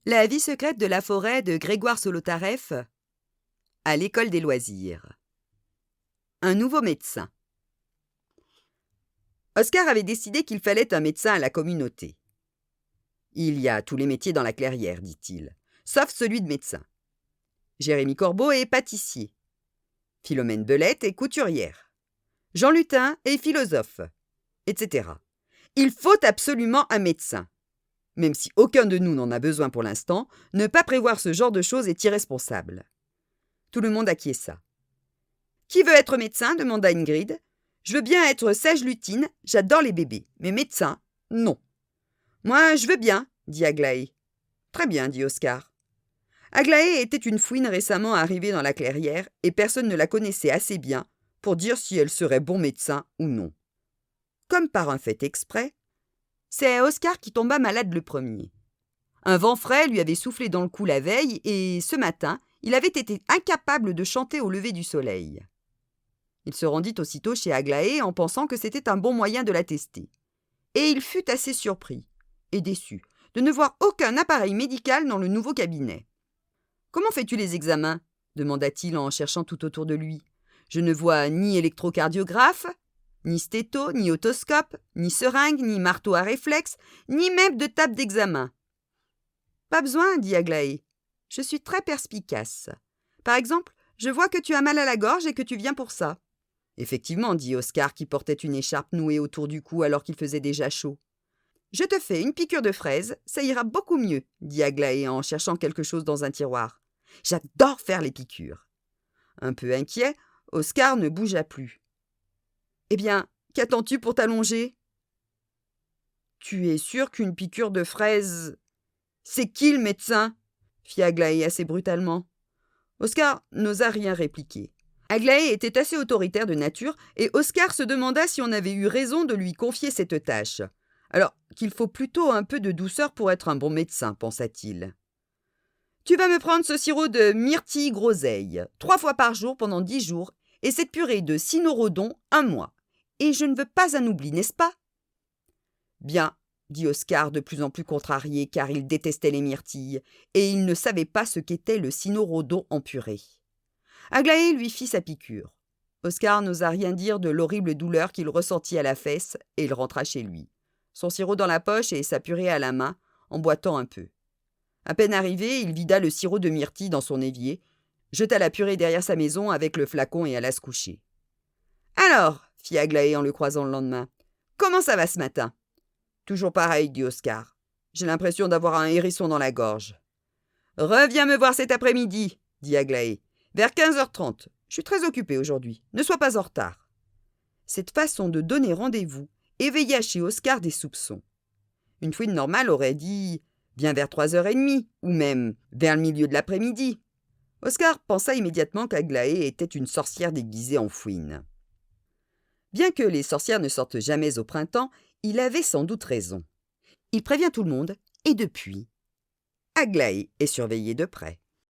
La vie secrète de la forêt de Grégoire Solotareff à l'école des loisirs. Un nouveau médecin. Oscar avait décidé qu'il fallait un médecin à la communauté. Il y a tous les métiers dans la clairière, dit-il, sauf celui de médecin. Jérémie Corbeau est pâtissier. Philomène Belette est couturière. Jean Lutin est philosophe, etc. Il faut absolument un médecin. Même si aucun de nous n'en a besoin pour l'instant, ne pas prévoir ce genre de choses est irresponsable. Tout le monde acquiesça. « Qui veut être médecin ?» demanda Ingrid. « Je veux bien être sage lutine, j'adore les bébés, mais médecin, non. »« Moi, je veux bien, » dit Aglaé. « Très bien, » dit Oscar. Aglaé était une fouine récemment arrivée dans la clairière et personne ne la connaissait assez bien pour dire si elle serait bon médecin ou non. Comme par un fait exprès, c'est Oscar qui tomba malade le premier. Un vent frais lui avait soufflé dans le cou la veille et, ce matin, il avait été incapable de chanter au lever du soleil. Il se rendit aussitôt chez Aglaé en pensant que c'était un bon moyen de la tester. Et il fut assez surpris et déçu de ne voir aucun appareil médical dans le nouveau cabinet. « Comment fais-tu les examens ?» demanda-t-il en cherchant tout autour de lui. « Je ne vois ni électrocardiographe, ni stéto, ni otoscope, ni seringue, ni marteau à réflexe, ni même de table d'examen. »« Pas besoin, » dit Aglaé. « Je suis très perspicace. Par exemple, je vois que tu as mal à la gorge et que tu viens pour ça. » « Effectivement, » dit Oscar qui portait une écharpe nouée autour du cou alors qu'il faisait déjà chaud. « Je te fais une piqûre de fraise, ça ira beaucoup mieux, » dit Aglaé en cherchant quelque chose dans un tiroir. « J'adore faire les piqûres. » Un peu inquiet, Oscar ne bougea plus. « Eh bien, qu'attends-tu pour t'allonger ?»« Tu es sûr qu'une piqûre de fraise... »« C'est qui le médecin ?» fit Aglaé assez brutalement. Oscar n'osa rien répliquer. Aglaé était assez autoritaire de nature et Oscar se demanda si on avait eu raison de lui confier cette tâche. Alors qu'il faut plutôt un peu de douceur pour être un bon médecin, pensa-t-il. « Tu vas me prendre ce sirop de myrtille groseille, 3 fois par jour pendant 10 jours, et cette purée de cynorrhodon 1 mois. Et je ne veux pas un oubli, n'est-ce pas ?»« Bien, » dit Oscar de plus en plus contrarié car il détestait les myrtilles, et il ne savait pas ce qu'était le cynorrhodon en purée. Aglaé lui fit sa piqûre. Oscar n'osa rien dire de l'horrible douleur qu'il ressentit à la fesse et il rentra chez lui, son sirop dans la poche et sa purée à la main, en boitant un peu. À peine arrivé, il vida le sirop de myrtille dans son évier, jeta la purée derrière sa maison avec le flacon et alla se coucher. « Alors, » fit Aglaé en le croisant le lendemain, « comment ça va ce matin ?»« Toujours pareil, » dit Oscar. « J'ai l'impression d'avoir un hérisson dans la gorge. »« Reviens me voir cet après-midi, » dit Aglaé. « Vers 15h30. Je suis très occupé aujourd'hui. Ne sois pas en retard. » Cette façon de donner rendez-vous éveilla chez Oscar des soupçons. Une fouine normale aurait dit « Viens vers 3h30 » ou même « Vers le milieu de l'après-midi ». Oscar pensa immédiatement qu'Aglaé était une sorcière déguisée en fouine. Bien que les sorcières ne sortent jamais au printemps, il avait sans doute raison. Il prévient tout le monde et depuis, Aglaé est surveillée de près.